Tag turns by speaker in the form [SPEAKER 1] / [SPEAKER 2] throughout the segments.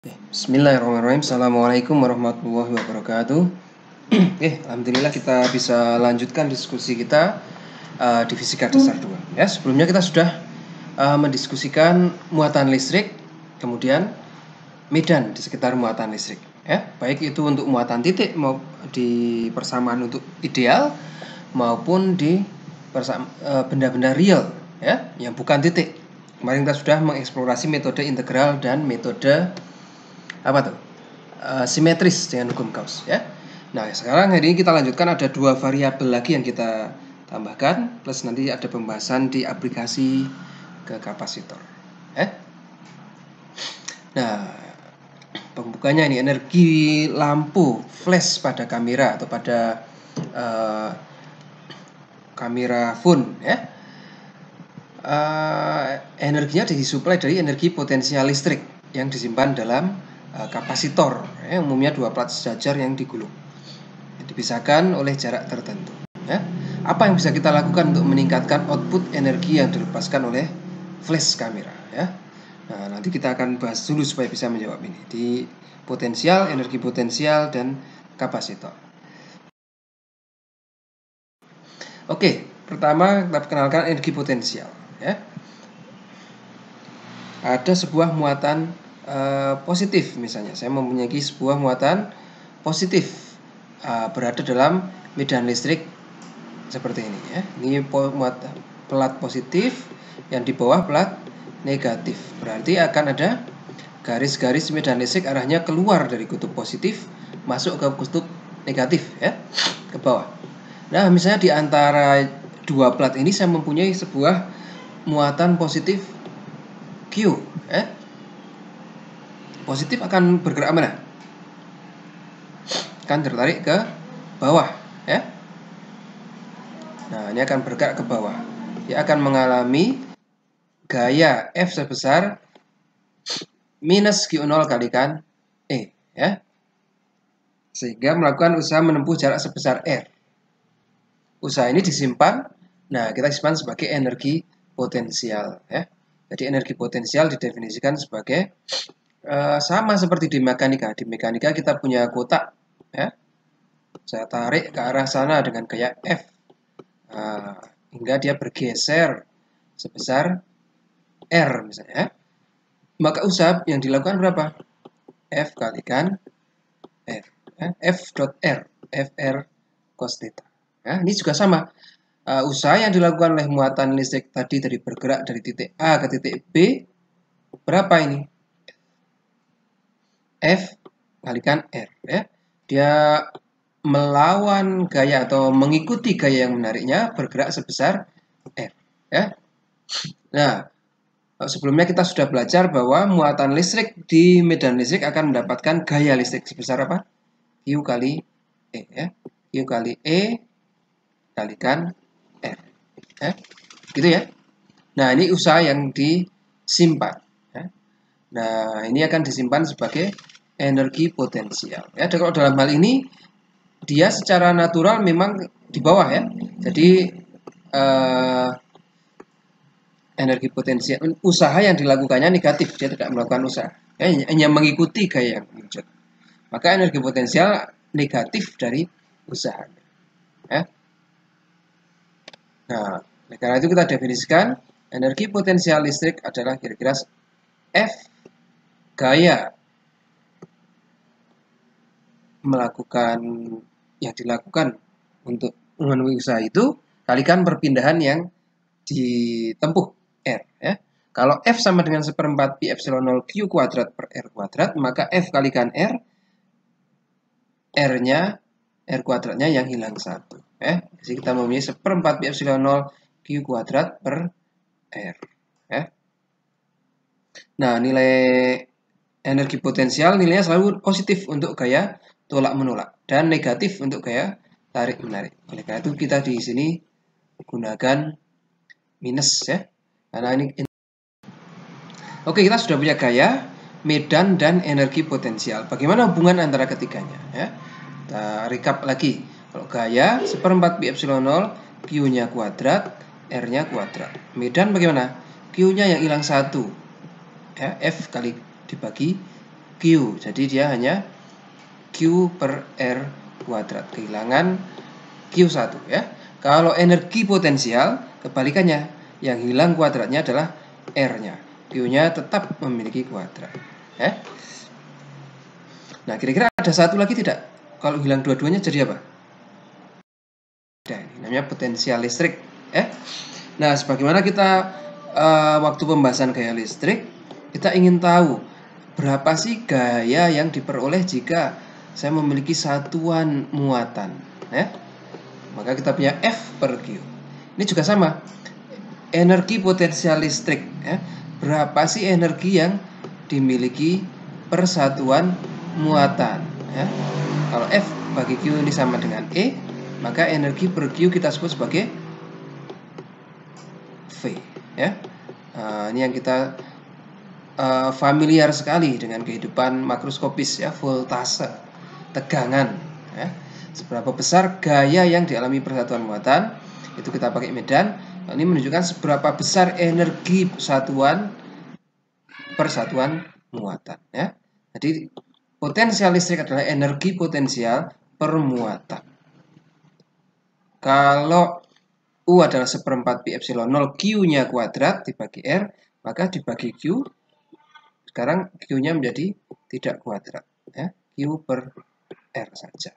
[SPEAKER 1] Bismillahirrahmanirrahim. Assalamualaikum warahmatullahi wabarakatuh. Alhamdulillah kita bisa lanjutkan diskusi kita di fisika dasar 2. Ya, sebelumnya kita sudah mendiskusikan muatan listrik, kemudian medan di sekitar muatan listrik. Ya, baik itu untuk muatan titik di persamaan untuk ideal maupun di benda-benda real, ya, yang bukan titik. Kemarin kita sudah mengeksplorasi metode integral dan metode simetris dengan hukum Gauss, ya. Nah, sekarang hari ini kita lanjutkan, ada 2 variabel lagi yang kita tambahkan, plus nanti ada pembahasan di aplikasi ke kapasitor, ya. Nah, pembukanya ini energi lampu flash pada kamera atau pada kamera phone, ya. Energinya disuplai dari energi potensial listrik yang disimpan dalam kapasitor, umumnya 2 plat sejajar yang digulung, dipisahkan oleh jarak tertentu, ya. Apa yang bisa kita lakukan untuk meningkatkan output energi yang dilepaskan oleh flash kamera, ya? Nah, nanti kita akan bahas dulu supaya bisa menjawab ini di potensial, energi potensial, dan kapasitor. Oke, pertama kita perkenalkan energi potensial, ya. Ada sebuah muatan positif, misalnya saya mempunyai sebuah muatan positif berada dalam medan listrik seperti ini, ya. Ini muatan plat positif yang di bawah plat negatif, berarti akan ada garis-garis medan listrik arahnya keluar dari kutub positif masuk ke kutub negatif, ya, ke bawah. Nah, misalnya di antara 2 plat ini saya mempunyai sebuah muatan positif Q, ya. Positif akan bergerak mana? Akan tertarik ke bawah, ya. Nah, ini akan bergerak ke bawah. Dia akan mengalami gaya F sebesar minus Q0 kalikan E, ya. Sehingga melakukan usaha menempuh jarak sebesar R. Usaha ini disimpan, nah kita simpan sebagai energi potensial, ya. Jadi energi potensial didefinisikan sebagai sama seperti di mekanika. Di mekanika kita punya kotak, ya. Saya tarik ke arah sana dengan gaya F, hingga dia bergeser sebesar R misalnya, ya. Maka usaha yang dilakukan berapa? F kalikan R, ya. F dot R, Fr cos theta, ya. Ini juga sama. Usaha yang dilakukan oleh muatan listrik tadi dari bergerak dari titik A ke titik B, berapa ini? F kalikan R, ya. Dia melawan gaya atau mengikuti gaya yang menariknya, bergerak sebesar R, ya. Nah, sebelumnya kita sudah belajar bahwa muatan listrik di medan listrik akan mendapatkan gaya listrik sebesar apa? Q kali E, ya. Q kali E kalikan R, ya. Gitu, ya. Nah, ini usaha yang disimpan, ya. Nah, ini akan disimpan sebagai energi potensial, ya. Kalau dalam hal ini dia secara natural memang di bawah, ya. Jadi energi potensial, usaha yang dilakukannya negatif, dia tidak melakukan usaha, ya, hanya mengikuti gaya yang muncul. Maka energi potensial negatif dari usaha, ya. Nah, karena itu kita definisikan energi potensial listrik adalah kira-kira F gaya melakukan yang dilakukan untuk memenuhi usaha itu kalikan perpindahan yang ditempuh R, ya. Kalau F sama dengan 1/4 pi epsilon 0 Q kuadrat per R kuadrat, maka F kalikan R, R kuadratnya yang hilang 1, ya. Jadi kita mempunyai 1/4 pi epsilon 0 Q kuadrat per R, ya. Nah, nilai energi potensial nilainya selalu positif untuk gaya tolak menolak dan negatif untuk gaya tarik menarik. Oleh karena itu kita di sini gunakan minus, ya. Karena ini. Oke, kita sudah punya gaya, medan, dan energi potensial. Bagaimana hubungan antara ketiganya, ya? Kita recap lagi. Kalau gaya 1/4 pi epsilon 0, Q-nya kuadrat, R-nya kuadrat. Medan bagaimana? Q-nya yang hilang 1, ya, F kali dibagi Q. Jadi dia hanya Q per R kuadrat. Kehilangan Q1 ya. Kalau energi potensial kebalikannya. Yang hilang kuadratnya adalah R-nya. Q-nya tetap memiliki kuadrat. Ya. Nah, kira-kira ada satu lagi tidak? Kalau hilang dua-duanya jadi apa? Ini namanya potensial listrik. Nah, sebagaimana kita waktu pembahasan gaya listrik, kita ingin tahu berapa sih gaya yang diperoleh jika saya memiliki satuan muatan. Maka kita punya F per Q. Ini juga sama. Energi potensial listrik. Berapa sih energi yang dimiliki per satuan muatan. Kalau F bagi Q ini sama dengan E, maka energi per Q kita sebut sebagai V. Ini yang kita familiar sekali dengan kehidupan makroskopis ya, voltase, tegangan. Seberapa besar gaya yang dialami persatuan muatan, itu kita pakai medan. Ini menunjukkan seberapa besar energi persatuan muatan. Jadi potensial listrik adalah energi potensial per muatan. Kalau U adalah 1/4 pi epsilon 0, Q-nya kuadrat dibagi R, maka dibagi Q, sekarang Q-nya menjadi tidak kuadrat. Q per R saja.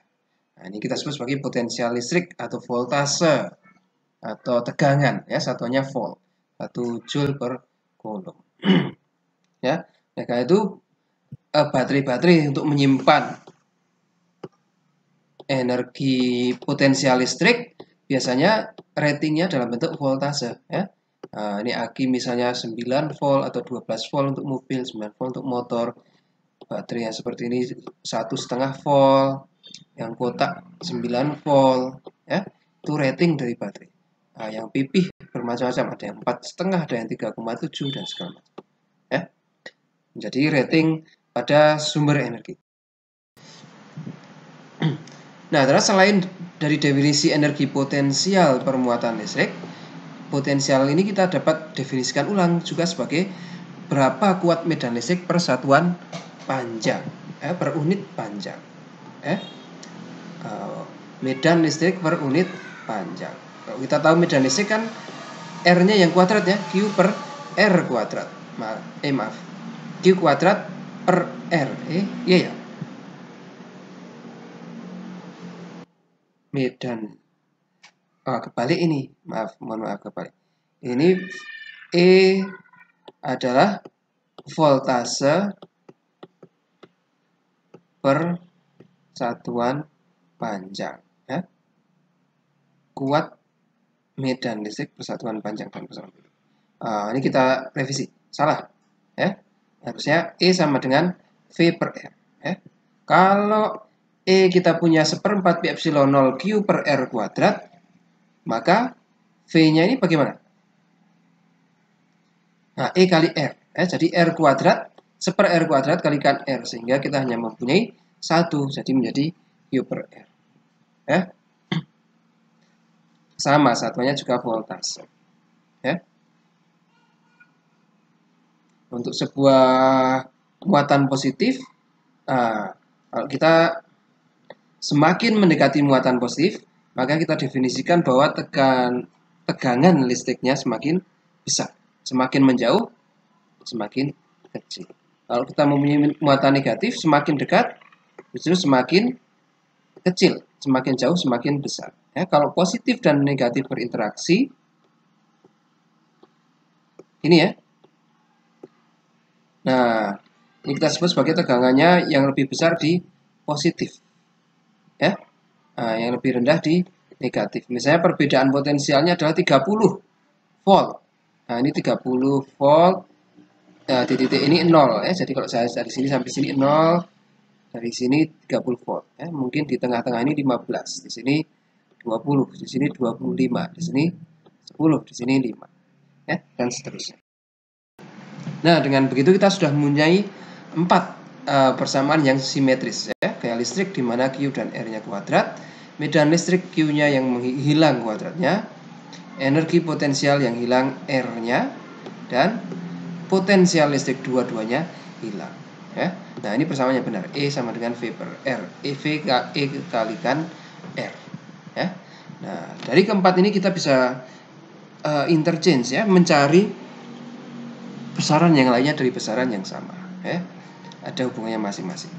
[SPEAKER 1] Nah, ini kita sebut sebagai potensial listrik atau voltase atau tegangan. Satuannya volt, 1 joule per coulomb. Nah, karena itu baterai-baterai untuk menyimpan energi potensial listrik biasanya ratingnya dalam bentuk voltase. Ini aki misalnya 9 volt atau 12 volt untuk mobil, 9 volt untuk motor. Baterai yang seperti ini 1,5 volt, yang kotak 9 volt. Itu rating dari baterai. Yang pipih bermacam-macam, ada yang 4,5, ada yang 3,7 dan segala macam. Jadi rating pada sumber energi. Nah, terus selain dari definisi energi potensial permuatan listrik, potensial ini kita dapat definisikan ulang juga sebagai berapa kuat medan listrik per satuan panjang, per unit panjang. Medan listrik per unit panjang. Kalau kita tahu medan listrik kan R-nya yang kuadrat ya, Q per R kuadrat. Maaf. Q kuadrat per R. Iya ya. Medan. Kebalik ini. Mohon maaf kebalik. Ini E adalah voltase per satuan panjang. Kuat medan listrik persatuan panjang dan persatuan. Ini kita revisi. Salah. Harusnya E sama dengan V per R. Kalau E kita punya 1/4 pi epsilon 0 Q per R kuadrat, maka V-nya ini bagaimana? Nah, E kali R. Jadi R kuadrat, 1/R kuadrat kalikan R. Sehingga kita hanya mempunyai 1. Jadi menjadi Q per R. Sama, satuannya juga voltase. Untuk sebuah muatan positif, kalau kita semakin mendekati muatan positif, maka kita definisikan bahwa tegangan listriknya semakin besar. Semakin menjauh, semakin kecil. Kalau kita mempunyai muatan negatif, semakin dekat, justru semakin kecil. Semakin jauh, semakin besar. Kalau positif dan negatif berinteraksi, ini ya. Nah, ini kita sebut sebagai tegangannya yang lebih besar di positif. Yang lebih rendah di negatif. Misalnya perbedaan potensialnya adalah 30 volt. Nah, ini 30 volt. Di titik ini 0. Jadi kalau saya dari sini sampai sini 0. Dari sini 30 volt. Mungkin di tengah-tengah ini 15. Di sini 20. Di sini 25. Di sini 10. Di sini 5. Dan seterusnya. Nah, dengan begitu kita sudah mempunyai 4 persamaan yang simetris. Gaya listrik di mana Q dan R-nya kuadrat, medan listrik Q-nya yang hilang kuadratnya, energi potensial yang hilang R-nya, dan potensial listrik dua-duanya hilang. ya. Nah, ini persamaannya benar. E sama dengan V per R. E kalikan R, ya. Nah, dari keempat ini kita bisa interchange, ya, mencari besaran yang lainnya dari besaran yang sama, ya. Ada hubungannya masing-masing.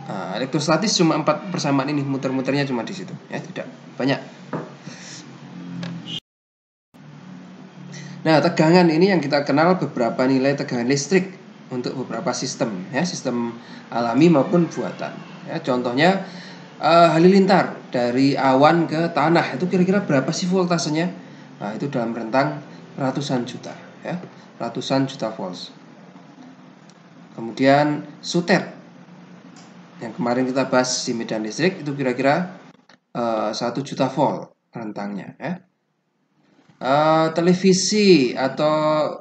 [SPEAKER 1] Elektrostatis cuma 4 persamaan ini, muter-muternya cuma di situ, ya, tidak banyak. Nah, tegangan ini yang kita kenal beberapa nilai tegangan listrik untuk beberapa sistem, ya, sistem alami maupun buatan. Ya, contohnya halilintar dari awan ke tanah itu kira-kira berapa sih voltasenya? Nah, itu dalam rentang ratusan juta, ya, ratusan juta volts. Kemudian sutet yang kemarin kita bahas di medan listrik itu kira-kira 1 juta volt rentangnya, ya. Televisi atau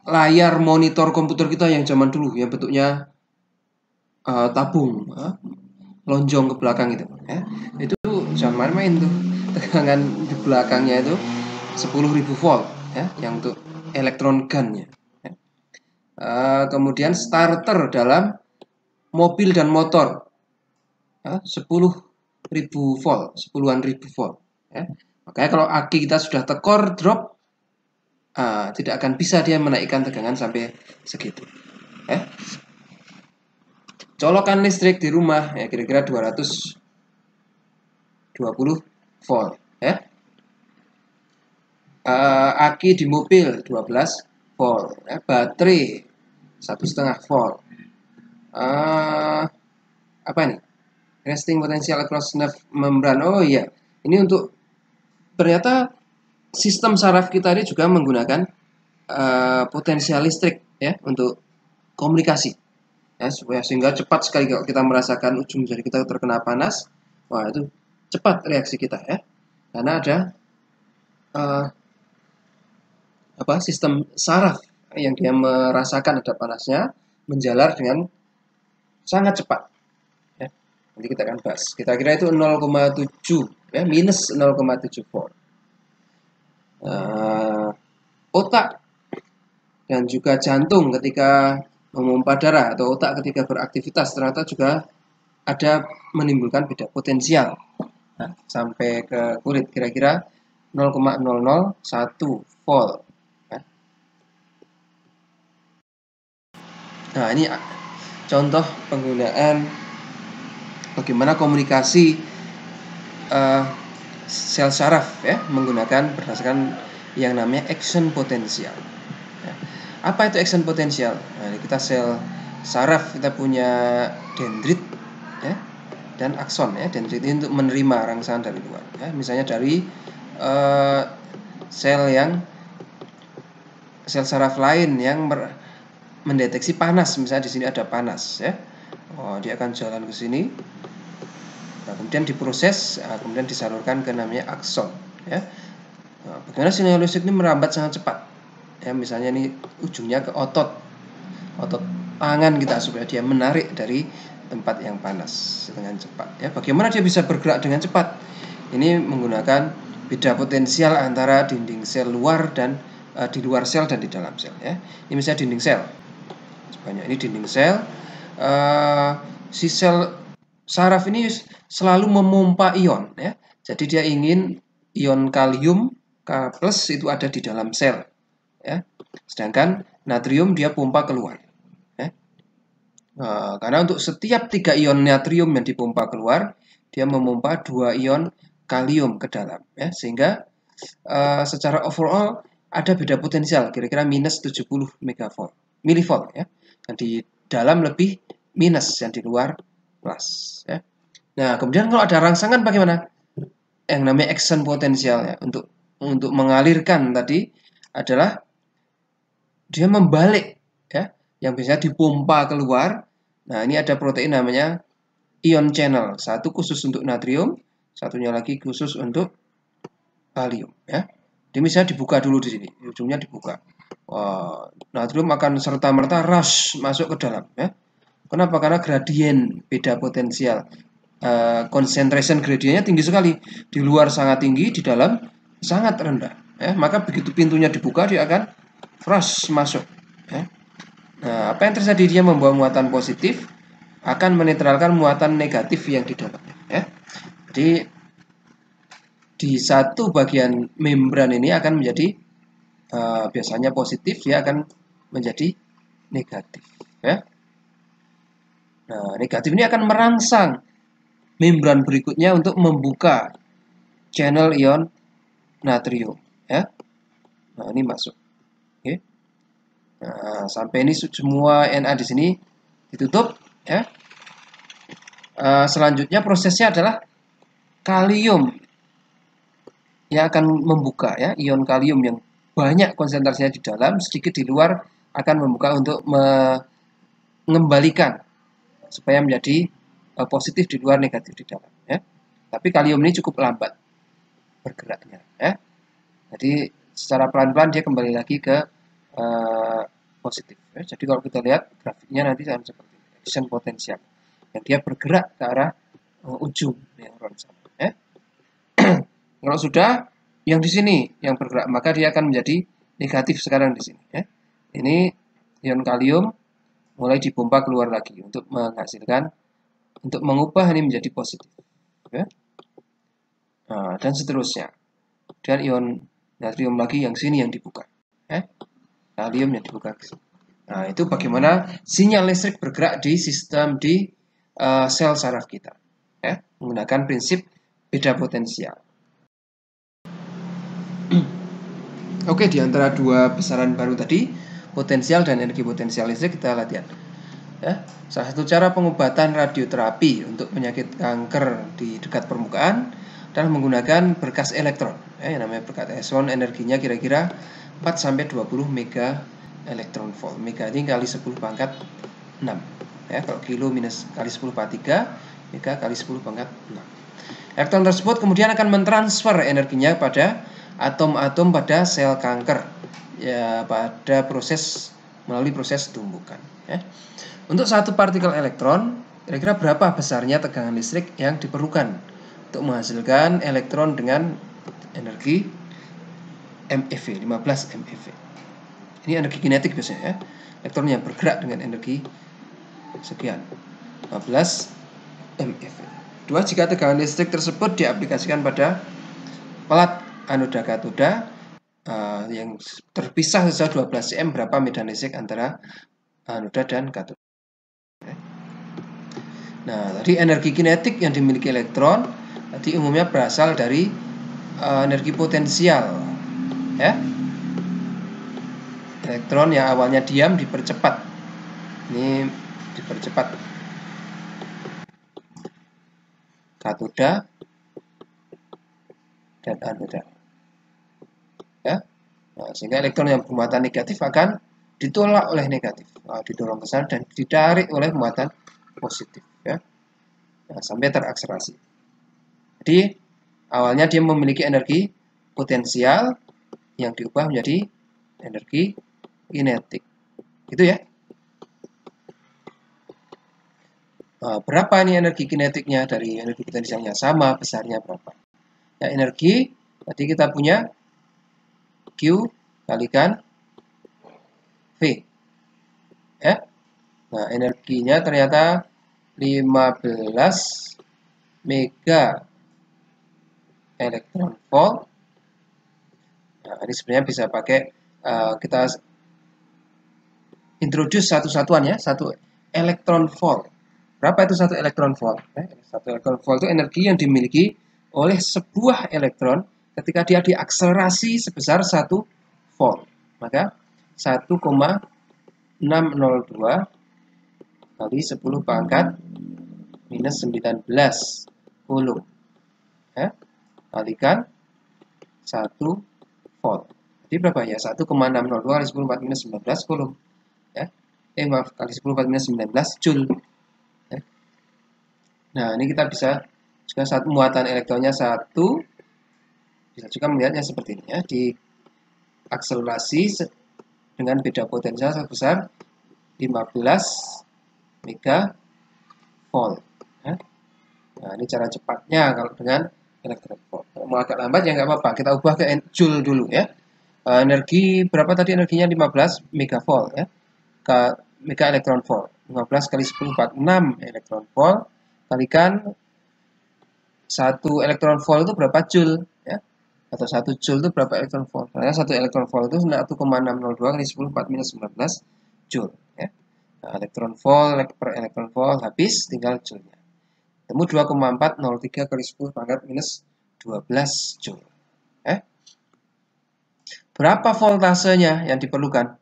[SPEAKER 1] layar monitor komputer kita yang zaman dulu yang bentuknya tabung, lonjong ke belakang itu, ya. Itu jangan main-main tuh, tegangan di belakangnya itu 10.000 volt, ya, yang untuk elektron gunnya, ya. Kemudian starter dalam mobil dan motor, 10.000 volt, 10.000 volt, ya. Makanya kalau aki kita sudah tekor, drop, tidak akan bisa dia menaikkan tegangan sampai segitu, ya. Colokan listrik di rumah, ya, kira-kira 220 volt, ya. Aki di mobil 12 volt, ya. Baterai 1,5 volt. Apa ini? Resting potential across nerve membran. Oh iya, ini untuk ternyata sistem saraf kita ini juga menggunakan potensial listrik, ya, untuk komunikasi, ya, supaya sehingga cepat sekali kalau kita merasakan ujung jari kita terkena panas, wah, itu cepat reaksi kita, ya, karena ada sistem saraf yang dia merasakan ada panasnya menjalar dengan sangat cepat, ya. Nanti kita akan bahas. Kita kira itu 0,7, ya, minus 0,7 volt. Otak dan juga jantung ketika memompa darah atau otak ketika beraktivitas ternyata juga ada menimbulkan beda potensial. Nah, sampai ke kulit kira-kira 0,001 volt. Nah, ini contoh penggunaan bagaimana komunikasi sel saraf, ya, menggunakan berdasarkan yang namanya action potential. Ya. Apa itu action potential? Nah, kita sel saraf kita punya dendrit, ya, dan akson, ya. Dendrit ini untuk menerima rangsangan dari luar, ya. Misalnya dari sel saraf lain yang mendeteksi panas, misalnya di sini ada panas, ya. Dia akan jalan ke sini. Nah, kemudian diproses, kemudian disalurkan ke namanya akson, ya. Nah, bagaimana sinyal listrik ini merambat sangat cepat, ya. Misalnya ini ujungnya ke otot tangan kita supaya dia menarik dari tempat yang panas dengan cepat, ya. Bagaimana dia bisa bergerak dengan cepat? Ini menggunakan beda potensial antara dinding sel luar dan di luar sel dan di dalam sel, ya. Ini misalnya dinding sel. Sebanyak ini dinding sel. Si sel saraf ini selalu memompa ion, ya. Jadi dia ingin ion kalium K+ itu ada di dalam sel, ya. Sedangkan natrium dia pompa keluar, ya. Karena untuk setiap 3 ion natrium yang dipompa keluar, dia memompa 2 ion kalium ke dalam, ya. Sehingga secara overall ada beda potensial, kira-kira minus 70 milivolt, ya. Yang di dalam lebih minus, yang di luar plus, ya. Nah, kemudian kalau ada rangsangan bagaimana? Yang namanya action potensial, ya, untuk mengalirkan tadi adalah dia membalik, ya, yang bisa dipompa keluar. Nah, ini ada protein namanya ion channel, satu khusus untuk natrium, satunya lagi khusus untuk kalium, ya. Dia misalnya dibuka dulu di sini, ujungnya dibuka. Natrium akan serta-merta rush masuk ke dalam, ya. Kenapa? Karena gradien beda potensial, concentration gradiennya tinggi sekali. Di luar sangat tinggi, di dalam sangat rendah, ya. Maka begitu pintunya dibuka dia akan rush masuk, ya. Nah, apa yang terjadi, dia membawa muatan positif akan menetralkan muatan negatif yang di dalamnya, ya. Jadi di satu bagian membran ini akan menjadi biasanya positif, dia akan menjadi negatif, ya. Nah, negatif ini akan merangsang membran berikutnya untuk membuka channel ion natrium, ya. Nah, ini masuk. Oke. Nah, sampai ini semua Na di sini ditutup, ya. Selanjutnya prosesnya adalah kalium yang akan membuka, ya, ion kalium yang banyak konsentrasinya di dalam, sedikit di luar, akan membuka untuk mengembalikan supaya menjadi positif di luar, negatif di dalam, ya. Tapi kalium ini cukup lambat bergeraknya, ya. Jadi secara pelan-pelan dia kembali lagi ke positif, ya. Jadi kalau kita lihat grafiknya nanti akan seperti ini, action potensial yang dia bergerak ke arah ujung neuron sana, ya. Kalau sudah yang di sini yang bergerak, maka dia akan menjadi negatif sekarang di sini, ya. Ini ion kalium mulai dipompa keluar lagi untuk menghasilkan, untuk mengubah ini menjadi positif, ya. Nah, dan seterusnya. Dan ion natrium lagi yang sini yang dibuka, ya. Kalium yang dibuka ke sini. Nah, itu bagaimana sinyal listrik bergerak di sistem di sel saraf kita, ya, menggunakan prinsip beda potensial. Oke, di antara dua besaran baru tadi, potensial dan energi potensial listrik, kita latihan. Ya, salah satu cara pengobatan radioterapi untuk penyakit kanker di dekat permukaan adalah menggunakan berkas elektron. Ya, yang namanya berkas elektron, energinya kira-kira 4-20 mega elektron volt. Mega ini kali 10 pangkat 6. Ya, kalau kilo minus kali 10 pangkat 3, mega kali 10 pangkat 6. Elektron tersebut kemudian akan mentransfer energinya pada atom-atom pada sel kanker, ya, pada proses, melalui proses tumbukan, ya. Untuk satu partikel elektron, kira-kira berapa besarnya tegangan listrik yang diperlukan untuk menghasilkan elektron dengan energi MeV, 15 MeV. Ini energi kinetik biasanya, ya. Elektron yang bergerak dengan energi sekian, 15 MeV. Dua, jika tegangan listrik tersebut diaplikasikan pada pelat anoda katoda yang terpisah sejauh 12 cm, berapa medan listrik antara anoda dan katoda. Nah, tadi energi kinetik yang dimiliki elektron tadi umumnya berasal dari energi potensial, ya. Elektron yang awalnya diam dipercepat. Ini dipercepat. Katoda dan anoda, ya. Nah, sehingga elektron yang bermuatan negatif akan ditolak oleh negatif, didorong ke sana dan ditarik oleh muatan positif, ya. Nah, sampai terakselerasi. Jadi awalnya dia memiliki energi potensial yang diubah menjadi energi kinetik, gitu, ya. Berapa ini energi kinetiknya dari energi potensialnya? Sama besarnya berapa? Ya, energi tadi kita punya Q kalikan V, ya. Nah, energinya ternyata 15 mega elektron volt. Nah, ini sebenarnya bisa pakai kita introduce satu satuan, ya, satu elektron volt. Berapa itu satu elektron volt? Satu elektron volt itu energi yang dimiliki oleh sebuah elektron ketika dia diakselerasi sebesar 1 volt. Maka 1,602 kali 10 pangkat minus 19 coulomb, ya, kalikan 1 volt. Jadi berapa, ya? 1,602 kali 10 pangkat minus 19 coulomb, ya. Maaf, kali 10 pangkat minus 19 joule. Nah, ini kita bisa juga saat muatan elektronnya 1, bisa juga melihatnya seperti ini, ya, di akselerasi dengan beda potensial sebesar 15 mega volt, ya. Nah, ini cara cepatnya kalau dengan elektron volt. Kalau mau agak lambat ya nggak apa-apa, kita ubah ke joule dulu, ya. Energi berapa tadi, energinya 15 mega volt, ya. mega elektron volt. 15 kali 10 46 elektron volt kalikan 1 elektron volt itu berapa joule ya? Atau 1 joule itu berapa elektron volt? Karena 1 elektron volt itu 1,602 kali 10 4 minus 19 joule ya. Nah, elektron volt per elektron volt habis, tinggal joule-nya. Temu 2,403 kali 10 pangkat minus 12 joule. Berapa voltasenya yang diperlukan?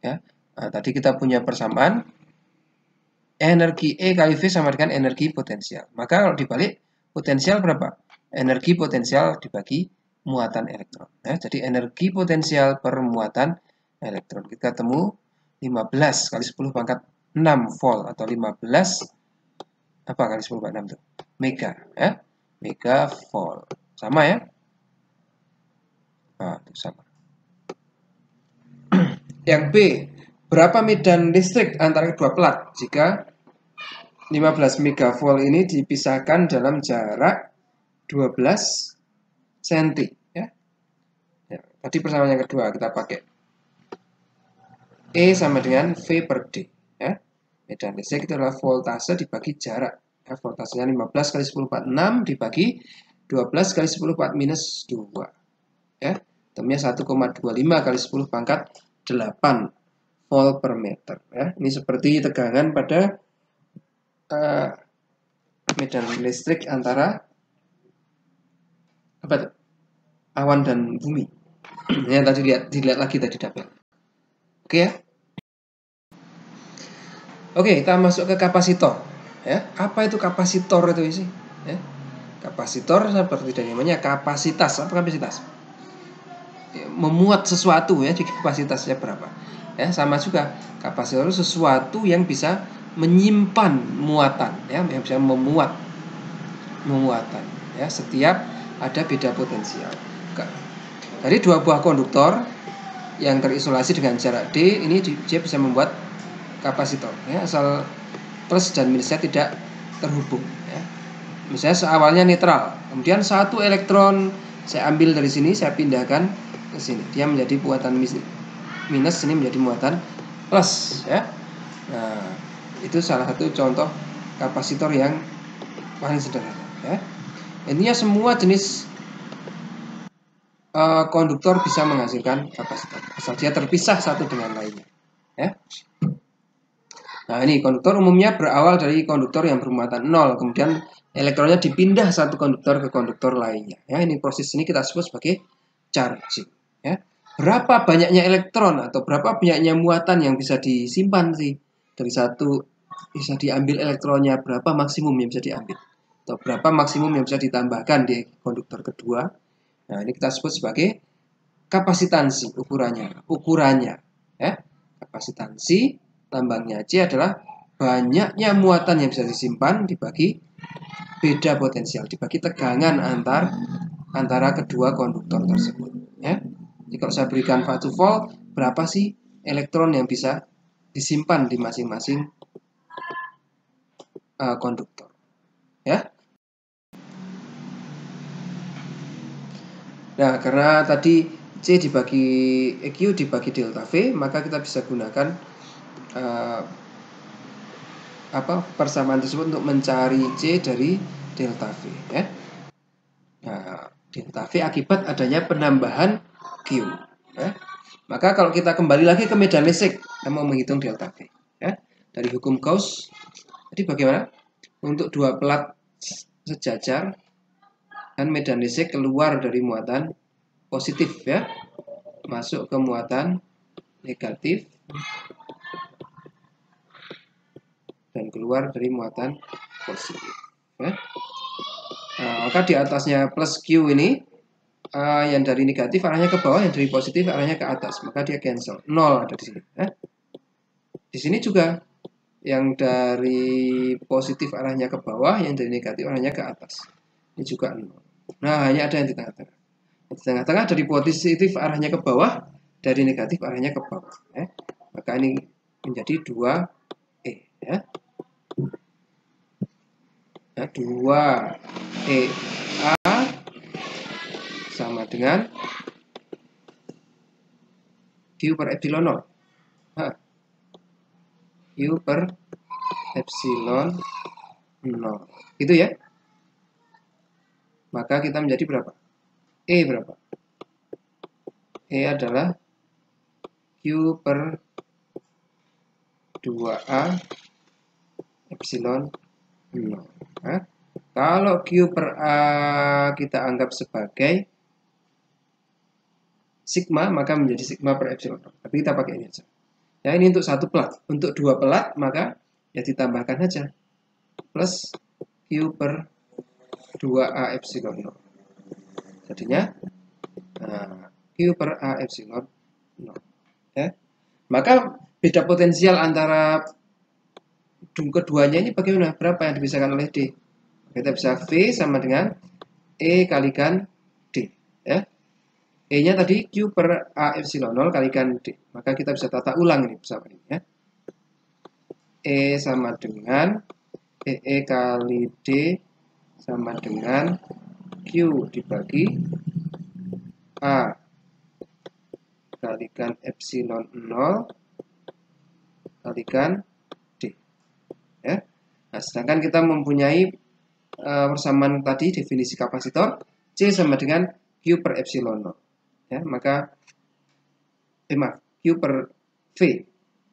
[SPEAKER 1] Ya, nah, tadi kita punya persamaan energi E kali V sama dengan energi potensial. Maka kalau dibalik, potensial berapa? Energi potensial dibagi muatan elektron. Ya, jadi energi potensial per muatan elektron. Kita temu 15 kali 10 pangkat 6 volt atau 15 apa kali 10 pangkat 6 itu? Mega, ya. Mega volt. Sama ya? Nah, itu sama. Yang B, berapa medan listrik antara kedua plat jika 15 megavolt ini dipisahkan dalam jarak 12 cm ya. Tadi persamaan yang kedua kita pakai E sama dengan V per D ya. Medan listrik itu adalah voltase dibagi jarak ya, voltasenya 15 kali 10 46 dibagi 12 kali 10 4 minus 2 ya. Temunya 1,25 kali 10 pangkat 8 volt per meter ya. Ini seperti tegangan pada medan listrik antara apa itu? Awan dan bumi. Yang tadi dilihat lagi tadi tabel. Oke ya. Oke, kita masuk ke kapasitor ya. Apa itu kapasitor itu sih? Ya. Kapasitor seperti dari namanya kapasitas. Apa kapasitas? Memuat sesuatu ya, jadi kapasitasnya berapa ya. Sama juga kapasitor itu sesuatu yang bisa menyimpan muatan ya, yang bisa memuat muatan ya, setiap ada beda potensial. Dari dua buah konduktor yang terisolasi dengan jarak D ini dia bisa membuat kapasitor ya, asal plus dan minusnya tidak terhubung ya. Misalnya seawalnya netral, kemudian satu elektron saya ambil dari sini, saya pindahkan ke sini, dia menjadi muatan minus, ini menjadi muatan plus ya. Nah, itu salah satu contoh kapasitor yang paling sederhana ya. Intinya semua jenis konduktor bisa menghasilkan kapasitor asal dia terpisah satu dengan lainnya ya. Nah, ini konduktor umumnya berawal dari konduktor yang bermuatan 0, kemudian elektronnya dipindah satu konduktor ke konduktor lainnya ya. Ini proses ini kita sebut sebagai charging ya. Berapa banyaknya elektron atau berapa banyaknya muatan yang bisa disimpan sih dari satu, bisa diambil elektronnya, berapa maksimum yang bisa diambil atau berapa maksimum yang bisa ditambahkan di konduktor kedua. Nah, ini kita sebut sebagai kapasitansi, ukurannya ya. Kapasitansi lambangnya C adalah banyaknya muatan yang bisa disimpan dibagi beda potensial, dibagi tegangan antara kedua konduktor tersebut ya. Jadi kalau saya berikan 1 volt, berapa sih elektron yang bisa disimpan di masing-masing konduktor ya. Nah, karena tadi C dibagi EQ dibagi delta V, maka kita bisa gunakan persamaan tersebut untuk mencari C dari delta V ya. Nah, delta V akibat adanya penambahan Q ya. Maka kalau kita kembali lagi ke medan listrik, kita mau menghitung delta V ya. Dari hukum Gauss, jadi bagaimana? Untuk dua plat sejajar dan medan listrik keluar dari muatan positif ya, masuk ke muatan negatif dan keluar dari muatan positif ya. Nah, maka di atasnya plus Q ini yang dari negatif arahnya ke bawah, yang dari positif arahnya ke atas, maka dia cancel, 0 ada di sini ya. Di sini juga yang dari positif arahnya ke bawah, yang dari negatif arahnya ke atas, ini juga 0. Nah, hanya ada yang di tengah-tengah. Di tengah-tengah dari positif arahnya ke bawah, dari negatif arahnya ke bawah ya. Maka ini menjadi 2E ya. Nah, 2EA sama dengan Q per epsilon 0. Q per epsilon 0. Itu ya. Maka kita menjadi berapa? E berapa? E adalah Q per 2A epsilon 0. Nah, kalau Q per A kita anggap sebagai sigma, maka menjadi sigma per epsilon 0. Tapi kita pakai ini aja. Ya, ini untuk satu pelat. Untuk dua pelat, maka ya ditambahkan aja. Plus Q per 2A epsilon 0. Jadinya Q per A epsilon 0. Ya. Maka beda potensial antara keduanya ini bagaimana? Berapa yang dipisahkan oleh D? Kita bisa V sama dengan E kalikan D. Ya. E-nya tadi Q per A epsilon 0 kalikan D. Maka kita bisa tata ulang ini bersama ini. Ya. E sama dengan E kali D sama dengan Q dibagi A kalikan epsilon 0 kalikan D. Ya. Nah, sedangkan kita mempunyai persamaan tadi definisi kapasitor C sama dengan Q per epsilon 0. Ya, maka Q per V.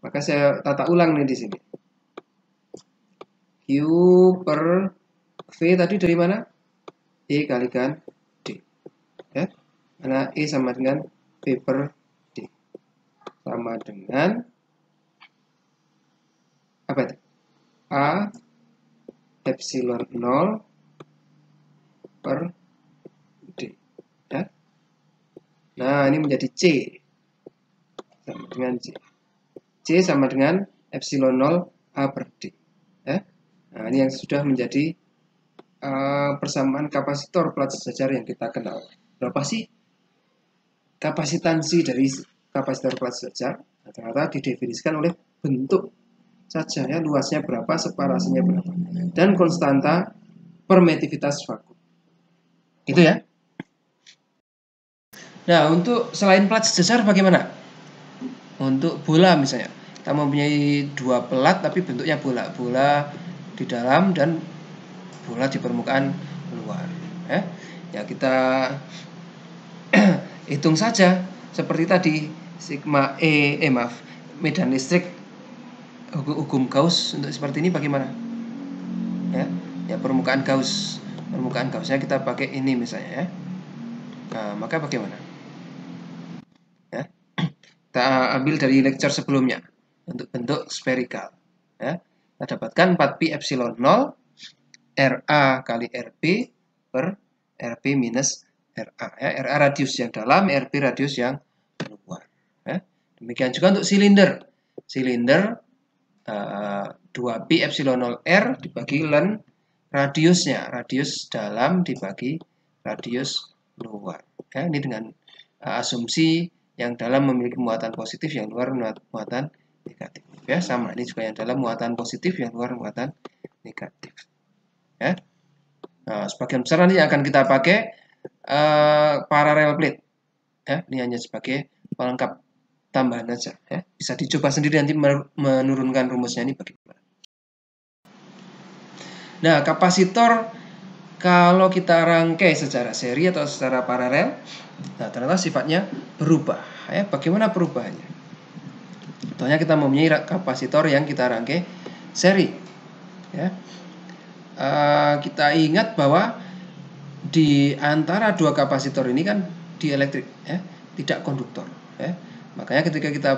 [SPEAKER 1] Maka saya tata ulang nih di sini. Q per V tadi dari mana? E kalikan D. Ya. Karena E sama dengan V per D. Sama dengan apa itu? A epsilon 0 per D. Ya. Nah, ini menjadi C. Sama dengan C. C sama dengan epsilon 0 A per D. Ya. Nah, ini yang sudah menjadi persamaan kapasitor plat sejajar yang kita kenal. Berapa sih kapasitansi dari kapasitor plat sejajar? Nah, ternyata didefinisikan oleh bentuk saja, ya, luasnya berapa, separasinya berapa, dan konstanta permitivitas vakum. Itu ya. Nah, untuk selain plat sejajar bagaimana? Untuk bola misalnya, kita mempunyai dua pelat tapi bentuknya bola, bola di dalam dan bola di permukaan luar. Ya kita hitung saja seperti tadi sigma medan listrik hukum Gauss untuk seperti ini bagaimana? Ya permukaan Gaussnya kita pakai ini misalnya, ya. Nah, maka bagaimana? Ya. Kita ambil dari lecture sebelumnya untuk bentuk spherical. Ya. Kita dapatkan 4pi epsilon 0 RA kali RB per RB minus RA. Ya. RA radius yang dalam, RB radius yang luar. Ya. Demikian juga untuk silinder. Silinder 2pi epsilon 0 R dibagi len radiusnya, radius dalam dibagi radius luar. Ya, ini dengan asumsi yang dalam memiliki muatan positif, yang luar muatan negatif. Ya, sama. Ini juga yang dalam muatan positif, yang luar muatan negatif. Ya. Nah, sebagian besar nanti akan kita pakai parallel plate. Ya, ini hanya sebagai pelengkap tambahan saja. Ya. Bisa dicoba sendiri nanti menurunkan rumusnya ini bagaimana. Nah, kapasitor kalau kita rangkai secara seri atau secara paralel, nah ternyata sifatnya berubah. Ya, bagaimana perubahannya? Contohnya kita mempunyai kapasitor yang kita rangkai seri. Ya. Kita ingat bahwa di antara dua kapasitor ini kan dielektrik, ya, tidak konduktor. Ya. Makanya ketika kita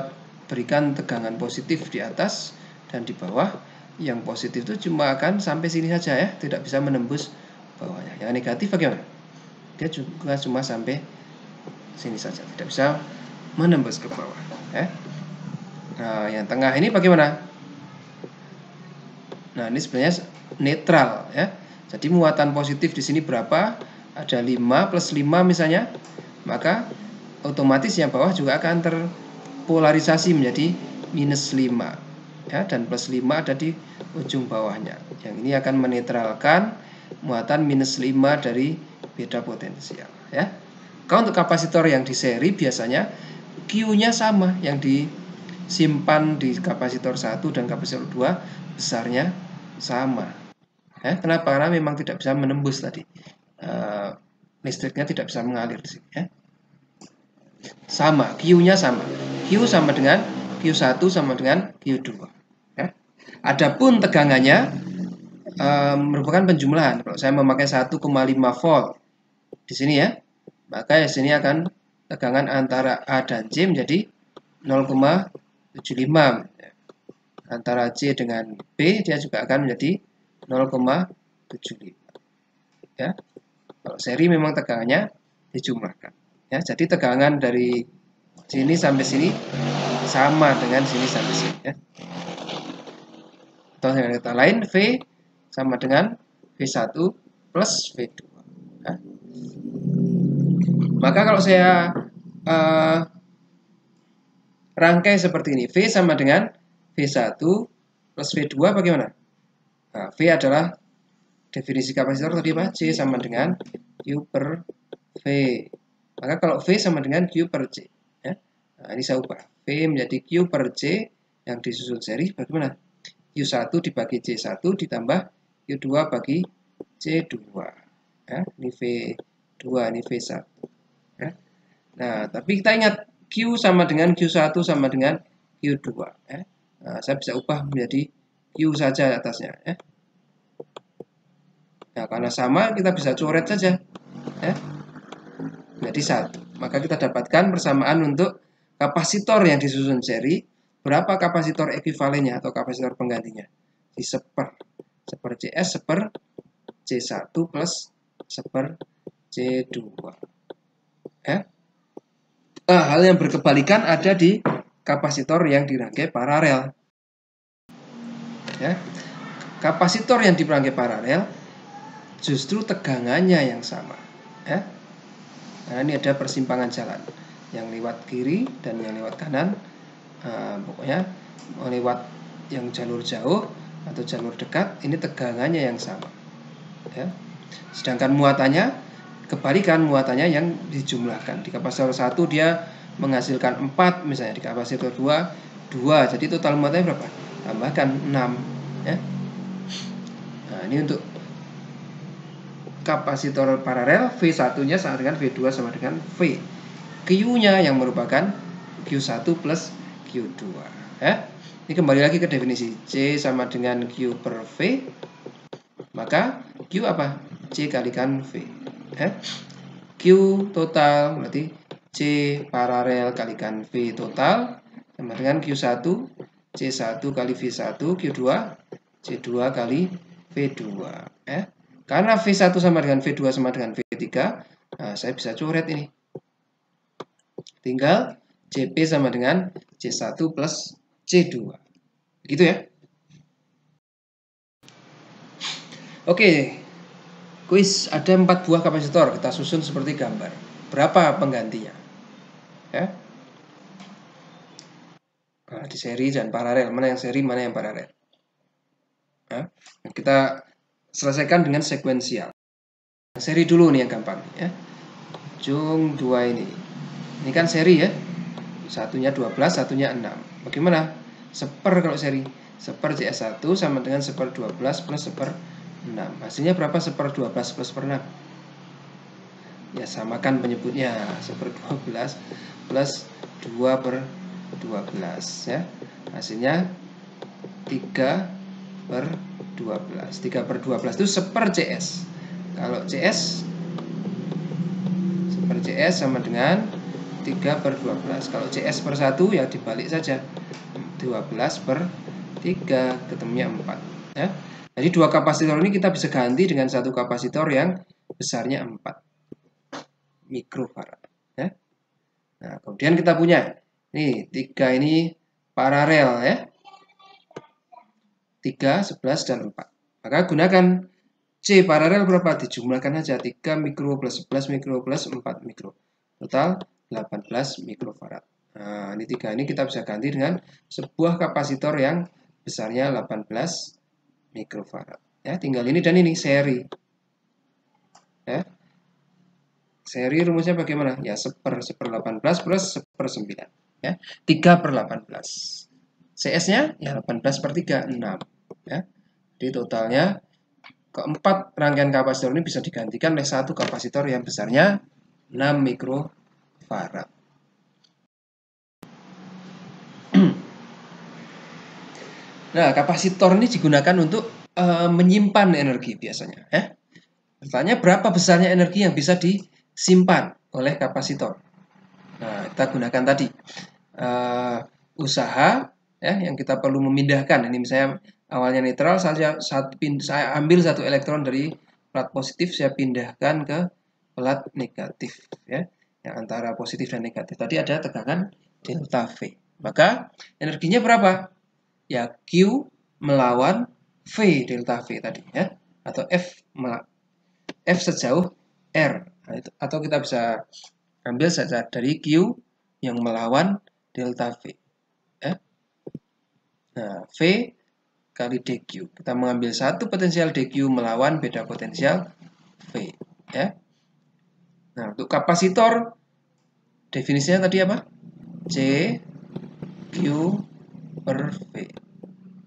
[SPEAKER 1] berikan tegangan positif di atas dan di bawah, yang positif itu cuma akan sampai sini saja, ya, tidak bisa menembus bawahnya. Yang negatif bagaimana? Dia juga cuma sampai sini saja, tidak bisa menembus ke bawah. Ya. Nah, yang tengah ini bagaimana? Nah, ini sebenarnya netral, ya. Jadi muatan positif di sini berapa? Ada 5 plus 5 misalnya, maka otomatis yang bawah juga akan terpolarisasi menjadi minus 5. Ya, dan plus 5 ada di ujung bawahnya. Yang ini akan menetralkan muatan minus 5 dari beda potensial. Ya. Kalau untuk kapasitor yang di seri biasanya Q-nya sama, yang di simpan di kapasitor 1 dan kapasitor 2 besarnya sama. Kenapa? Karena memang tidak bisa menembus tadi. Listriknya tidak bisa mengalir di sini. Sama, Q-nya sama. Q sama dengan Q1 sama dengan Q2. Adapun tegangannya merupakan penjumlahan. Kalau saya memakai 1,5 volt di sini ya, maka di sini akan tegangan antara A dan C menjadi 0,75. Antara C dengan B dia juga akan menjadi 0,75. Ya. Kalau seri memang tegangannya dijumlahkan. Ya, jadi tegangan dari sini sampai sini sama dengan sini sampai sini. Ya. Atau dengan kata lain, V sama dengan V1 plus V2. Ya. Maka kalau saya rangkai seperti ini, V sama dengan V1 plus V2 bagaimana? Nah, V adalah definisi kapasitor tadi apa? C sama dengan Q per V. Maka kalau V sama dengan Q per C. Ya. Nah, ini saya ubah. V menjadi Q per C yang disusun seri bagaimana? Q1 dibagi C1 ditambah Q2 bagi C2. Ya. Ini V2, ini V1. Ya. Nah, tapi kita ingat Q sama dengan Q1 sama dengan Q2. Ya. Nah, saya bisa ubah menjadi Q saja atasnya. Ya. Nah, karena sama kita bisa coret saja. Ya. Jadi 1. Maka kita dapatkan persamaan untuk kapasitor yang disusun seri. Berapa kapasitor ekuivalennya atau kapasitor penggantinya? Di seper CS seper C1 plus seper C2. Ya. Nah, hal yang berkebalikan ada di kapasitor yang dirangkai paralel. Ya. Kapasitor yang dirangkai paralel justru tegangannya yang sama. Ya. Nah, ini ada persimpangan jalan yang lewat kiri dan yang lewat kanan. Pokoknya lewat yang jalur jauh atau jalur dekat, ini tegangannya yang sama. Ya. Sedangkan muatannya kebalikan, muatannya yang dijumlahkan. Di kapasitor 1 dia menghasilkan 4 misalnya, di kapasitor 2 2. Jadi total muatannya berapa? Tambahkan 6 ya. Nah, ini untuk kapasitor paralel, V1-nya sama dengan V2 sama dengan V. Q-nya yang merupakan Q1 plus Q2 ya. Ini kembali lagi ke definisi C sama dengan Q per V. Maka Q apa? C kalikan V ya. Q total berarti C paralel kalikan V total sama dengan Q1 C1 kali V1 Q2 C2 kali V2 ya. Karena V1 sama dengan V2 sama dengan V3, nah saya bisa coret ini. Tinggal CP sama dengan C1 plus C2. Begitu ya. Oke. Kuis ada 4 buah kapasitor. Kita susun seperti gambar. Berapa penggantinya? Ya. Nah, di seri dan paralel. Mana yang seri, mana yang paralel. Ya. Kita selesaikan dengan sekuensial. Seri dulu nih yang gampang. Ya. Ujung 2 ini. Ini kan seri ya. Satunya 12, satunya 6. Bagaimana? Seper kalau seri. Seper CS1 sama dengan seper 12 plus seper 6. Hasilnya berapa seper 12 plus seper 6? Ya samakan penyebutnya. Seper 12 plus 2 per 12 ya. Hasilnya 3 per 12. 3 per 12 itu seper CS. Kalau CS seper CS sama dengan 3 per 12. Kalau CS per 1 ya dibalik saja. 12 per 3 ketemunya 4 ya. Jadi 2 kapasitor ini kita bisa ganti dengan 1 kapasitor yang besarnya 4 mikrofarad ya. Nah, kemudian kita punya nih 3 ini paralel ya. 3, 11 dan 4. Maka gunakan C paralel berapa? Dijumlahkan aja 3 mikro plus 11 mikro plus 4 mikro. Total 18 mikrofarad. Nah, ini 3 ini kita bisa ganti dengan sebuah kapasitor yang besarnya 18 mikrofarad. Ya, tinggal ini dan ini seri. Ya. Seri rumusnya bagaimana? Ya, seper 18 plus seper 9. ya. 3/18. CS-nya ya 18/3, 6. Ya. Jadi totalnya keempat rangkaian kapasitor ini bisa digantikan oleh satu kapasitor yang besarnya 6 mikrofarad. Nah, kapasitor ini digunakan untuk menyimpan energi biasanya. Ya. Pertanyaannya berapa besarnya energi yang bisa disimpan oleh kapasitor? Nah, kita gunakan tadi usaha ya yang kita perlu memindahkan. Ini misalnya awalnya netral, saya ambil satu elektron dari plat positif, saya pindahkan ke plat negatif ya. Yang antara positif dan negatif tadi ada tegangan delta V. Maka energinya berapa? Ya Q melawan V delta V tadi ya, atau F sejauh R. Nah, atau kita bisa ambil saja dari Q yang melawan delta V. Ya. Nah, V kali dQ. Kita mengambil satu potensial dQ melawan beda potensial V. Ya. Nah, untuk kapasitor, definisinya tadi apa? C Q per V.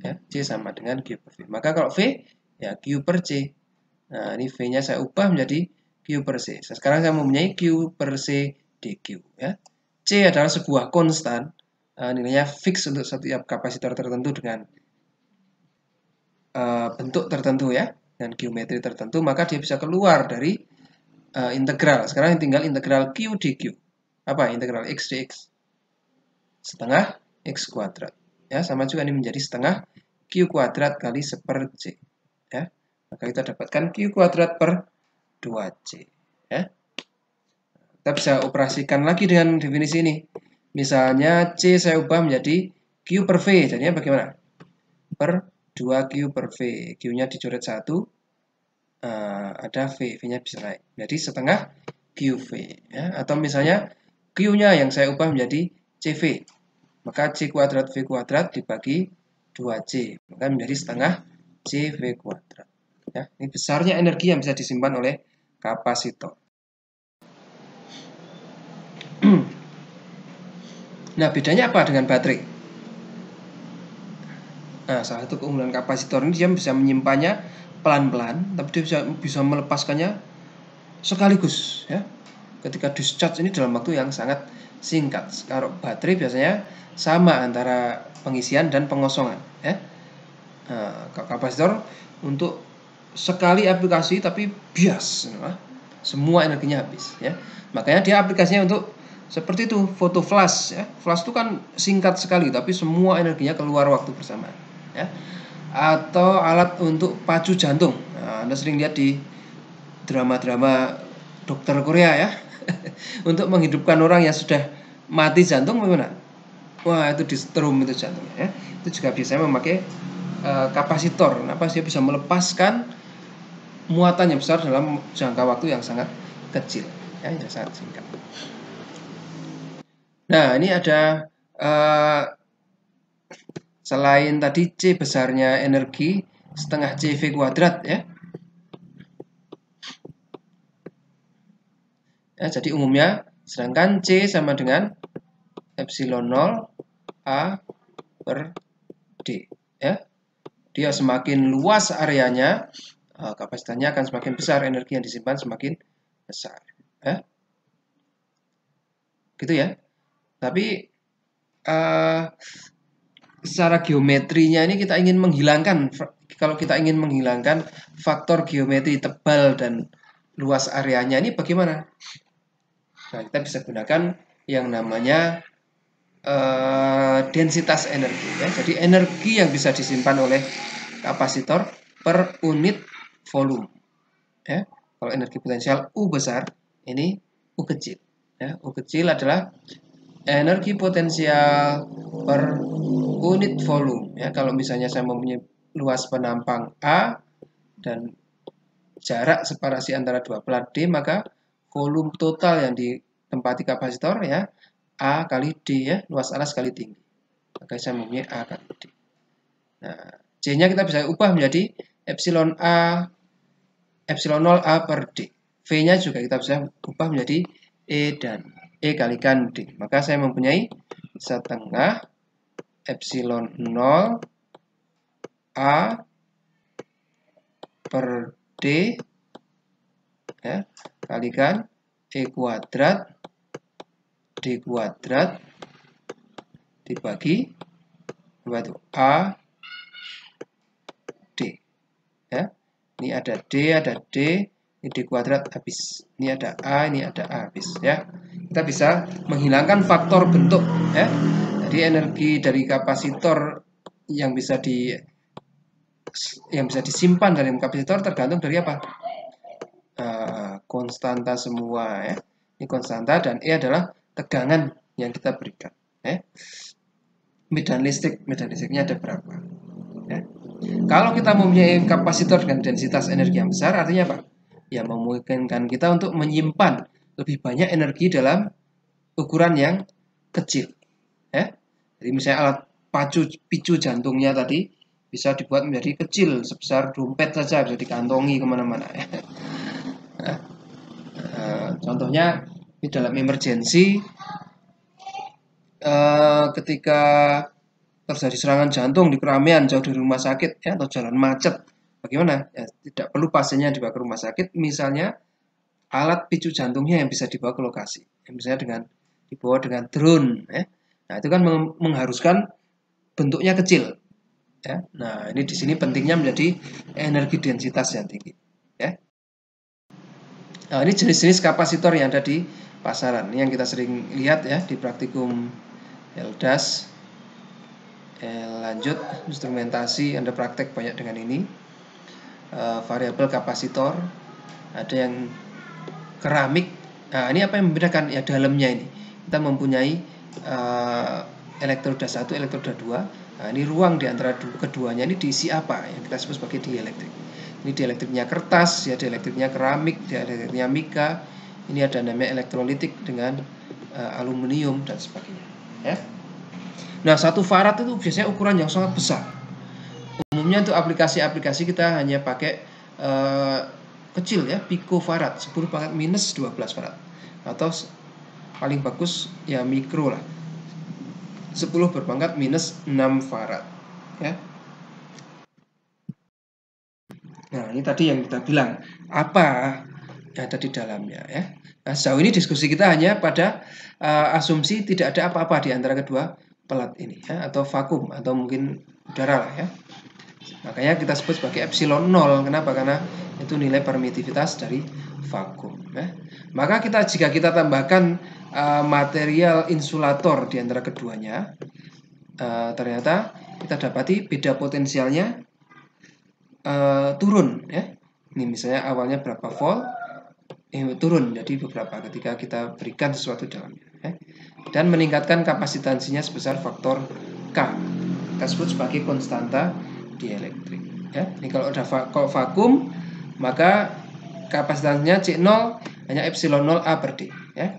[SPEAKER 1] Ya, C sama dengan Q per V. Maka kalau V, ya Q per C. Nah, ini V-nya saya ubah menjadi Q per C. Sekarang saya mempunyai Q per C dQ. Ya. C adalah sebuah konstan, nilainya fix untuk setiap kapasitor tertentu dengan bentuk tertentu ya, dengan geometri tertentu, maka dia bisa keluar dari integral. Sekarang tinggal integral Q dQ. Apa? Integral X dx. Setengah X kuadrat. Ya, sama juga ini menjadi setengah Q kuadrat kali 1/C. Ya. Maka kita dapatkan Q kuadrat per 2C. Ya. Kita bisa operasikan lagi dengan definisi ini. Misalnya C saya ubah menjadi Q per V. Jadinya bagaimana? Per 2Q per V. Q-nya dicoret 1. Ada V. V-nya bisa naik. Jadi setengah QV. Ya. Atau misalnya Q-nya yang saya ubah menjadi CV. Maka C kuadrat V kuadrat dibagi 2C. Maka menjadi setengah CV kuadrat. Ya. Ini besarnya energi yang bisa disimpan oleh kapasitor. Nah, bedanya apa dengan baterai? Nah, salah satu keunggulan kapasitor ini dia bisa menyimpannya pelan-pelan, tapi dia bisa melepaskannya sekaligus. Ya. Ketika discharge ini dalam waktu yang sangat singkat. Kalau baterai biasanya sama antara pengisian dan pengosongan. Ya. Nah, kapasitor untuk sekali aplikasi tapi bias, semua energinya habis. Ya. Makanya dia aplikasinya untuk seperti itu, foto flash. Ya. Flash itu kan singkat sekali, tapi semua energinya keluar waktu bersamaan. Ya. Atau alat untuk pacu jantung. Nah, Anda sering lihat di drama-drama dokter Korea ya. Untuk menghidupkan orang yang sudah mati jantung bagaimana? Wah, itu di strum itu jantungnya ya. Itu juga biasanya memakai kapasitor. Kenapa? Dia bisa melepaskan muatan yang besar dalam jangka waktu yang sangat kecil ya, yang sangat singkat. Nah, ini ada selain tadi C besarnya energi setengah CV kuadrat ya. Ya, jadi umumnya sedangkan C sama dengan epsilon 0 A per D ya. Dia semakin luas areanya, kapasitasnya akan semakin besar, energi yang disimpan semakin besar ya. Gitu ya. Tapi secara geometrinya ini kita ingin menghilangkan, kalau kita ingin menghilangkan faktor geometri tebal dan luas areanya ini bagaimana? Nah, kita bisa gunakan yang namanya densitas energi ya. Jadi energi yang bisa disimpan oleh kapasitor per unit volume ya. Kalau energi potensial U besar, ini U kecil ya. U kecil adalah energi potensial per unit volume ya. Kalau misalnya saya mempunyai luas penampang A dan jarak separasi antara dua plat D, maka volume total yang ditempati kapasitor ya A kali D ya, luas alas kali tinggi. Maka saya mempunyai A kali D. Nah, C-nya kita bisa ubah menjadi epsilon A, epsilon 0 A per D. V-nya juga kita bisa ubah menjadi E dan E kalikan D. Maka saya mempunyai setengah epsilon 0 A per D ya, kalikan E kuadrat D kuadrat dibagi apa itu? A D ya. Ini ada D, ini D kuadrat habis. Ini ada A, ini ada A habis ya. Kita bisa menghilangkan faktor bentuk ya. Jadi energi dari kapasitor yang bisa disimpan dari kapasitor tergantung dari apa? Konstanta semua ya. Ini konstanta dan E adalah tegangan yang kita berikan ya. Medan listriknya ada berapa ya. Kalau kita mempunyai kapasitor dengan densitas energi yang besar, artinya apa? Ya memungkinkan kita untuk menyimpan lebih banyak energi dalam ukuran yang kecil ya. Jadi misalnya alat picu jantungnya tadi bisa dibuat menjadi kecil sebesar dompet saja, bisa dikantongi kemana-mana ya. Contohnya di dalam emergensi ketika terjadi serangan jantung di keramaian jauh dari rumah sakit ya, atau jalan macet, bagaimana? Ya, tidak perlu pasiennya dibawa ke rumah sakit, misalnya alat picu jantungnya yang bisa dibawa ke lokasi, misalnya dibawa dengan drone ya. Nah, itu kan mengharuskan bentuknya kecil ya. Nah, ini di sini pentingnya menjadi energi densitas yang tinggi ya. Nah, ini jenis-jenis kapasitor yang ada di pasaran. Ini yang kita sering lihat ya di praktikum LDAS. Lanjut, instrumentasi, Anda praktek banyak dengan ini. Variabel kapasitor, ada yang keramik. Nah, ini apa yang membedakan? Ya dalamnya ini. Kita mempunyai elektroda 1, elektroda 2. Nah, ini ruang di antara keduanya ini diisi apa? Yang kita sebut sebagai dielektrik. Ini dielektriknya kertas, ya dielektriknya keramik, dielektriknya mika. Ini ada namanya elektrolitik dengan aluminium dan sebagainya. Ya. Nah, 1 farad itu biasanya ukuran yang sangat besar. Umumnya untuk aplikasi-aplikasi kita hanya pakai kecil ya, picofarad, 10 pangkat minus 12 farad. Atau paling bagus ya mikro lah, 10 berpangkat minus 6 farad ya. Nah, ini tadi yang kita bilang apa yang ada di dalamnya ya. Nah, sejauh ini diskusi kita hanya pada asumsi tidak ada apa-apa di antara kedua pelat ini ya, atau vakum atau mungkin udara lah ya. Makanya kita sebut sebagai epsilon 0. Kenapa? Karena itu nilai permitivitas dari vakum ya. Maka jika kita tambahkan material insulator di antara keduanya, ternyata kita dapati beda potensialnya turun ya. Ini misalnya awalnya berapa volt, turun jadi beberapa ketika kita berikan sesuatu dalamnya ya. Dan meningkatkan kapasitansinya sebesar faktor K. Kita sebut sebagai konstanta dielektrik ya. Ini kalau ada vakum, maka kapasitasnya C0 hanya epsilon 0 A per D ya.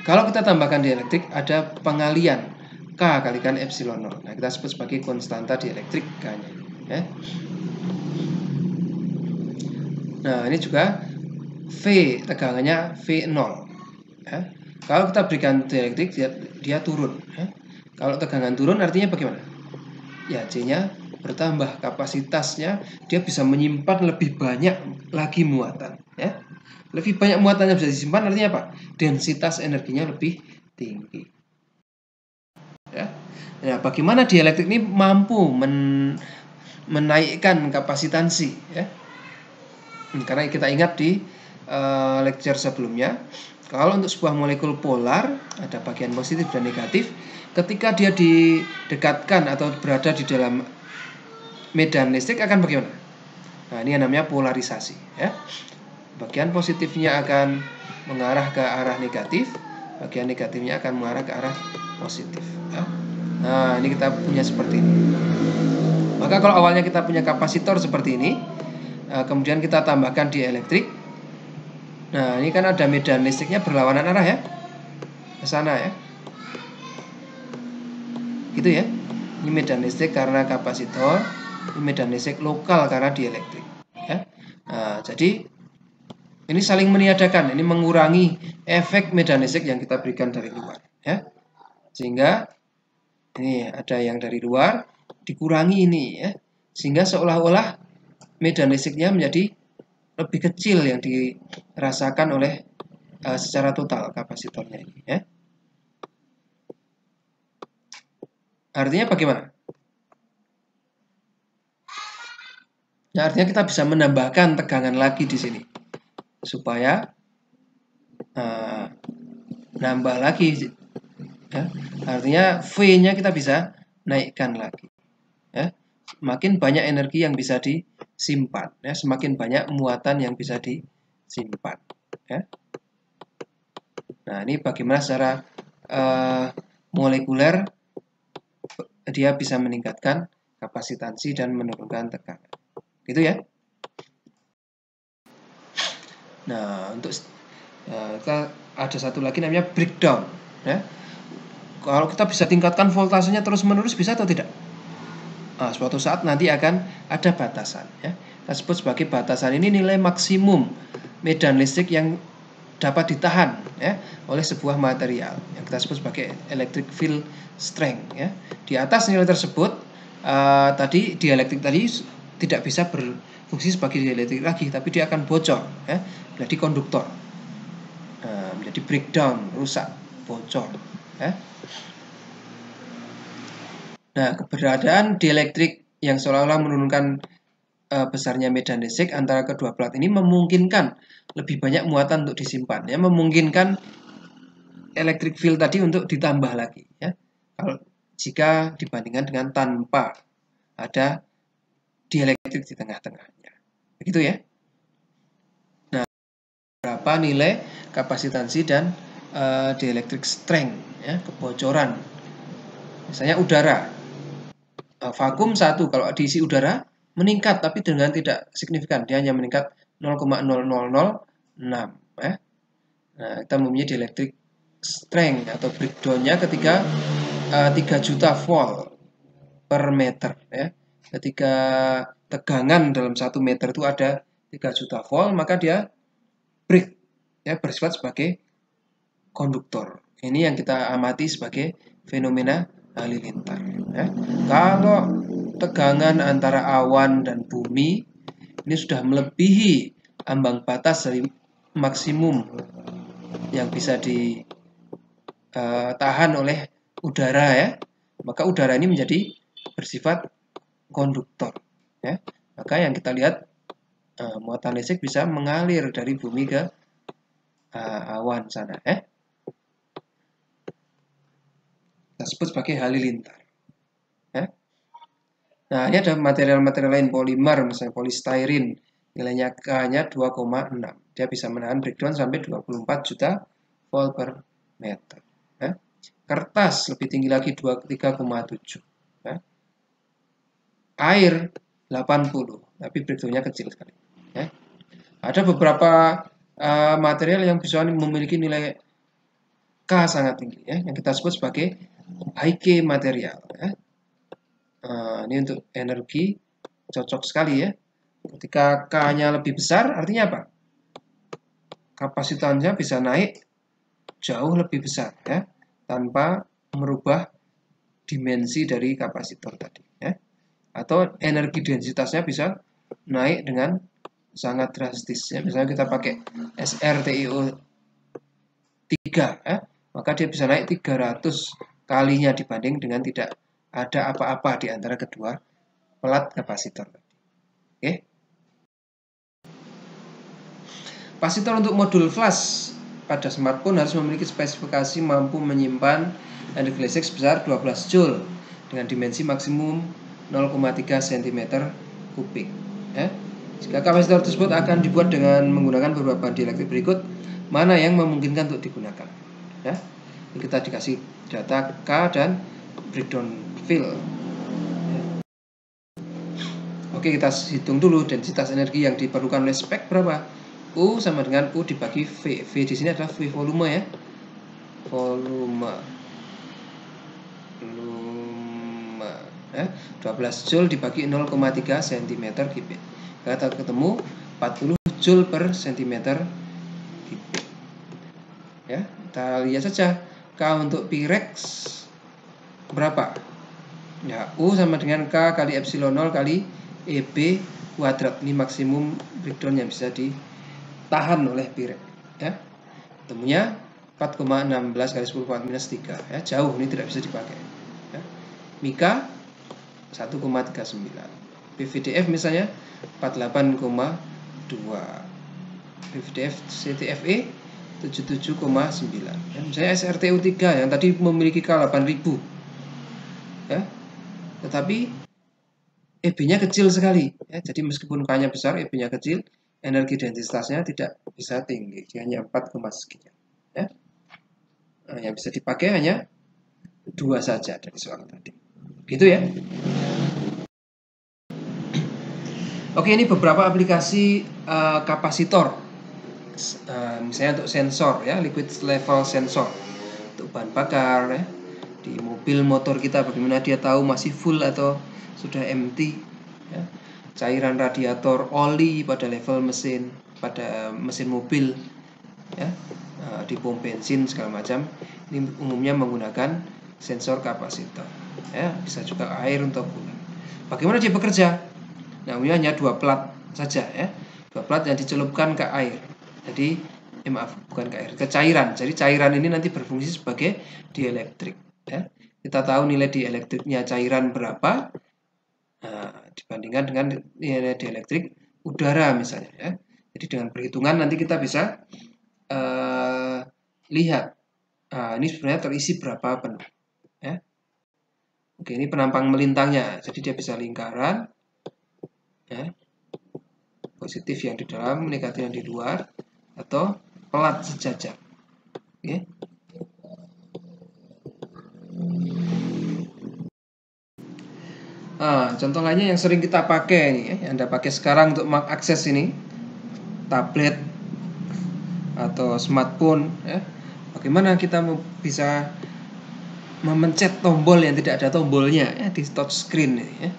[SPEAKER 1] Kalau kita tambahkan dielektrik, ada pengalian K kalikan epsilon 0. Nah, kita sebut sebagai konstanta dielektrik K-nya ya. Nah, ini juga V, tegangannya V0 ya. Kalau kita berikan dielektrik, dia turun ya. Kalau tegangan turun artinya bagaimana? Ya, C-nya bertambah, kapasitasnya dia bisa menyimpan lebih banyak lagi muatan ya. Lebih banyak muatan yang bisa disimpan artinya apa? Densitas energinya lebih tinggi ya. Nah, bagaimana dielektrik ini mampu menaikkan kapasitansi ya. Karena kita ingat di lecture sebelumnya, kalau untuk sebuah molekul polar ada bagian positif dan negatif. Ketika dia didekatkan atau berada di dalam medan listrik akan bagaimana? Nah, ini yang namanya polarisasi ya. Bagian positifnya akan mengarah ke arah negatif, bagian negatifnya akan mengarah ke arah positif ya. Nah, ini kita punya seperti ini. Maka kalau awalnya kita punya kapasitor seperti ini, kemudian kita tambahkan dielektrik. Nah, ini kan ada medan listriknya berlawanan arah ya, ke sana ya. Gitu ya. Ini medan listrik karena kapasitor, ini medan listrik lokal karena dielektrik ya. Nah, jadi ini saling meniadakan, ini mengurangi efek medan listrik yang kita berikan dari luar ya. Sehingga ini ada yang dari luar dikurangi ini ya. Sehingga seolah-olah medan listriknya menjadi lebih kecil yang dirasakan oleh secara total kapasitornya ini ya. Artinya bagaimana? Nah, artinya kita bisa menambahkan tegangan lagi di sini supaya nambah lagi ya. Artinya V-nya kita bisa naikkan lagi ya. Semakin banyak energi yang bisa disimpan ya, semakin banyak muatan yang bisa disimpan ya. Nah, ini bagaimana secara molekuler dia bisa meningkatkan kapasitansi dan menurunkan tegangan. Gitu ya. Nah, untuk kita ada satu lagi namanya breakdown ya. Kalau kita bisa tingkatkan voltasenya terus-menerus bisa atau tidak? Nah, suatu saat nanti akan ada batasan ya. Kita sebut sebagai batasan ini nilai maksimum medan listrik yang dapat ditahan ya oleh sebuah material yang kita sebut sebagai electric field strength ya. Di atas nilai tersebut tadi dieelektrik tadi tidak bisa berfungsi sebagai dieelektrik lagi, tapi dia akan bocor ya, menjadi konduktor, menjadi breakdown, rusak, bocor ya. Nah, keberadaan dieelektrik yang seolah-olah menurunkan besarnya medan listrik antara kedua plat ini memungkinkan lebih banyak muatan untuk disimpan ya, memungkinkan electric field tadi untuk ditambah lagi ya. Kalau jika dibandingkan dengan tanpa ada dieelektrik di tengah-tengahnya. Begitu ya. Nah, berapa nilai kapasitansi dan dielectric strength ya, kebocoran. Misalnya udara. Vakum 1 kalau diisi udara meningkat tapi dengan tidak signifikan, dia hanya meningkat 0,0006 ya. Nah, kita mempunyai dielectric strength atau breakdown-nya ketika 3 juta volt per meter ya. Ketika tegangan dalam 1 meter itu ada 3 juta volt, maka dia break ya, bersifat sebagai konduktor. Ini yang kita amati sebagai fenomena halilintar ya. Kalau tegangan antara awan dan bumi ini sudah melebihi ambang batas dari maksimum yang bisa ditahan oleh udara ya, maka udara ini menjadi bersifat konduktor ya. Maka yang kita lihat muatan listrik bisa mengalir dari bumi ke awan sana ya. Kita sebut sebagai halilintar ya. Nah, ini ada material-material lain, polimer misalnya polystyrene, nilainya K-nya 2,6. Dia bisa menahan breakdown sampai 24 juta volt per meter ya. Kertas lebih tinggi lagi 3,7 ya. Air 80, tapi breakdown-nya kecil sekali ya. Ada beberapa material yang bisa memiliki nilai K sangat tinggi ya, yang kita sebut sebagai high K material ya. Ini untuk energi cocok sekali ya. Ketika K-nya lebih besar artinya apa? Kapasitannya bisa naik jauh lebih besar ya, tanpa merubah dimensi dari kapasitor tadi ya. Atau energi densitasnya bisa naik dengan sangat drastis ya. Misalnya kita pakai SrTiO3 ya, maka dia bisa naik 300 kalinya dibanding dengan tidak ada apa-apa di antara kedua plat kapasitor. Oke. Kapasitor untuk modul flash pada smartphone harus memiliki spesifikasi mampu menyimpan energi listrik sebesar 12 Joule dengan dimensi maksimum 0,3 cm kubik ya. Jika kapasitor tersebut akan dibuat dengan menggunakan beberapa dieelektrik berikut, mana yang memungkinkan untuk digunakan ya. Ini kita dikasih data K dan breakdown field ya. Oke, kita hitung dulu densitas energi yang diperlukan oleh spek berapa. U sama dengan U dibagi V. V di sini adalah V volume ya. Volume ya. 12 Joule dibagi 0,3 cm kubik. Kita ketemu 40 Joule per cm kubik. Ya, kita lihat saja K untuk Pirex berapa? Ya, U sama dengan K kali epsilon 0 kali EB kuadrat. Ini maksimum breakdown yang bisa ditahan oleh Pirex. Ya. Temunya 4,16 kali 10 power minus 3. Ya, jauh, ini tidak bisa dipakai. Ya. Mika 1,39. PVDF misalnya 48,2. PVDF CTFE 77,9. Ya, misalnya SRTU3 yang tadi memiliki K 8000. Ya. Tetapi EB-nya kecil sekali. Ya, jadi meskipun K-nya besar, EB-nya kecil, energi densitasnya tidak bisa tinggi. Dia hanya 4, sekian. Ya. Nah, yang bisa dipakai hanya 2 saja dari soal tadi. Gitu ya. Oke, ini beberapa aplikasi kapasitor. Misalnya untuk sensor ya, liquid level sensor. Untuk bahan bakar ya. Di mobil motor kita bagaimana dia tahu masih full atau sudah empty ya. Cairan radiator oli pada level mesin, pada mesin mobil ya. Di pom bensin segala macam. Ini umumnya menggunakan sensor kapasitor ya, bisa juga air untuk bulan. Bagaimana dia bekerja? Nah, hanya 2 plat saja ya. 2 plat yang dicelupkan ke air. Jadi maaf, bukan ke air, ke cairan. Jadi cairan ini nanti berfungsi sebagai dielektrik ya. Kita tahu nilai dielektriknya cairan berapa dibandingkan dengan nilai dielektrik udara misalnya ya. Jadi dengan perhitungan nanti kita bisa lihat ini sebenarnya terisi berapa penuh ya. Oke, ini penampang melintangnya. Jadi dia bisa lingkaran ya. Positif yang di dalam, negatif yang di luar, atau pelat sejajar. Oke. Contoh lainnya yang sering kita pakai ini ya, yang Anda pakai sekarang untuk mengakses ini tablet atau smartphone ya. Bagaimana kita bisa memencet tombol yang tidak ada tombolnya ya, di touch screen ini ya.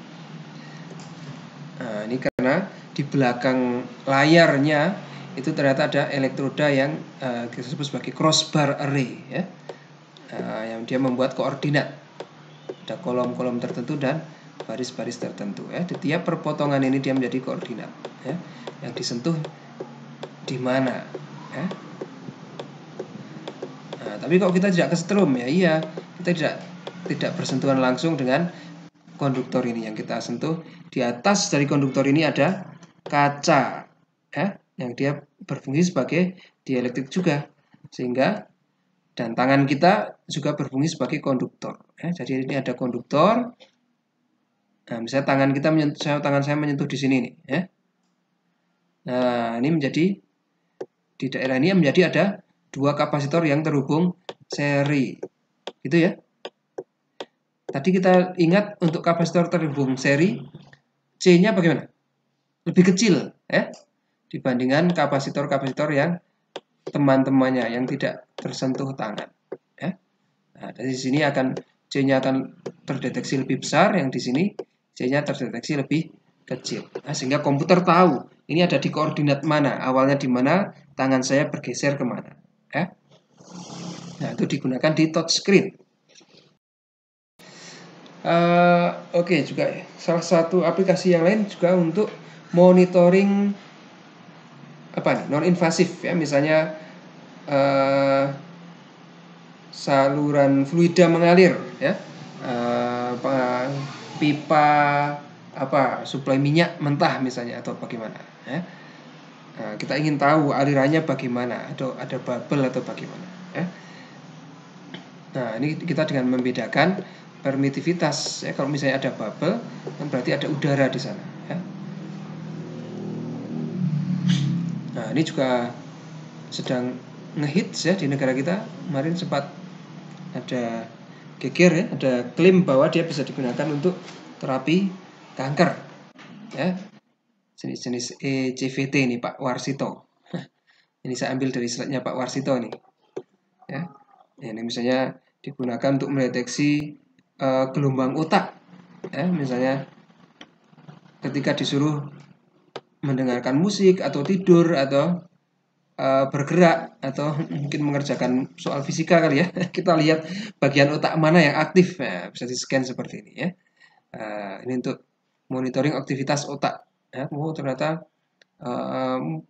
[SPEAKER 1] Nah, ini karena di belakang layarnya itu ternyata ada elektroda yang disebut sebagai crossbar array ya. Yang dia membuat koordinat. Ada kolom-kolom tertentu dan baris-baris tertentu ya. Di tiap perpotongan ini dia menjadi koordinat ya. Yang disentuh di mana ya. Nah, tapi kalau kita tidak kesetrum ya, iya, kita tidak bersentuhan langsung dengan konduktor ini. Yang kita sentuh di atas dari konduktor ini ada kaca ya, yang dia berfungsi sebagai dielektrik juga, sehingga dan tangan kita juga berfungsi sebagai konduktor ya. Jadi ini ada konduktor. Nah, misalnya tangan saya menyentuh di sini nih ya. Nah, ini menjadi di daerah ini menjadi ada 2 kapasitor yang terhubung seri. Gitu ya. Tadi kita ingat untuk kapasitor terhubung seri, C-nya bagaimana? Lebih kecil ya, dibandingkan kapasitor-kapasitor yang teman-temannya yang tidak tersentuh tangan ya. Nah, dari sini C-nya akan terdeteksi lebih besar, yang di sini C-nya terdeteksi lebih kecil. Nah, sehingga komputer tahu ini ada di koordinat mana, awalnya di mana, tangan saya bergeser kemana ya. Nah, itu digunakan di touchscreen. Oke, juga salah satu aplikasi yang lain juga untuk monitoring non invasif ya, misalnya saluran fluida mengalir ya, pipa suplai minyak mentah misalnya atau bagaimana ya. Kita ingin tahu alirannya bagaimana, atau ada bubble atau bagaimana ya. Nah, ini kita dengan membedakan permitivitas ya. Kalau misalnya ada bubble, kan berarti ada udara di sana ya. Nah, ini juga sedang ngehits ya di negara kita. Kemarin sempat ada geger ya, ada klaim bahwa dia bisa digunakan untuk terapi kanker ya. Jenis-jenis ECVT ini Pak Warsito. Ini saya ambil dari slide-nya Pak Warsito nih ya. Ini misalnya digunakan untuk mendeteksi gelombang otak ya, misalnya ketika disuruh mendengarkan musik atau tidur atau bergerak atau mungkin mengerjakan soal fisika kali ya. Kita lihat bagian otak mana yang aktif. Nah, bisa di-scan seperti ini ya. Ini untuk monitoring aktivitas otak. Ya, ternyata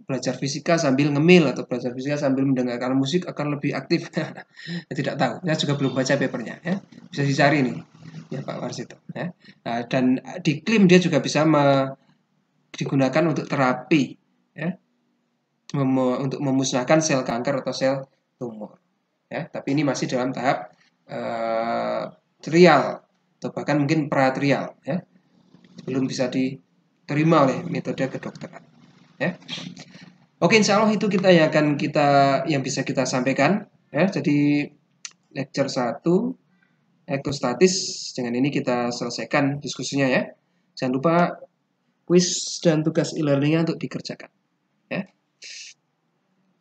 [SPEAKER 1] belajar fisika sambil ngemil atau belajar fisika sambil mendengarkan musik akan lebih aktif. Tidak tahu. Saya juga belum baca papernya. Ya. Bisa dicari nih, ya Pak Warsito. Ya. Dan diklaim dia juga bisa digunakan untuk terapi, ya, untuk memusnahkan sel kanker atau sel tumor. Ya. Tapi ini masih dalam tahap trial atau bahkan mungkin pra-trial. Ya. Belum bisa diterima oleh metode kedokteran. Ya. Oke, insya Allah itu yang bisa kita sampaikan. Ya, jadi lecture 1 ekostatis dengan ini kita selesaikan diskusinya ya. Jangan lupa kuis dan tugas e-learningnya untuk dikerjakan. Ya.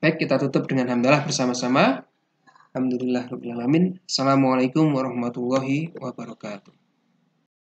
[SPEAKER 1] Baik, kita tutup dengan hamdalah bersama-sama. Alhamdulillahirabbil alamin. Assalamualaikum warahmatullahi wabarakatuh.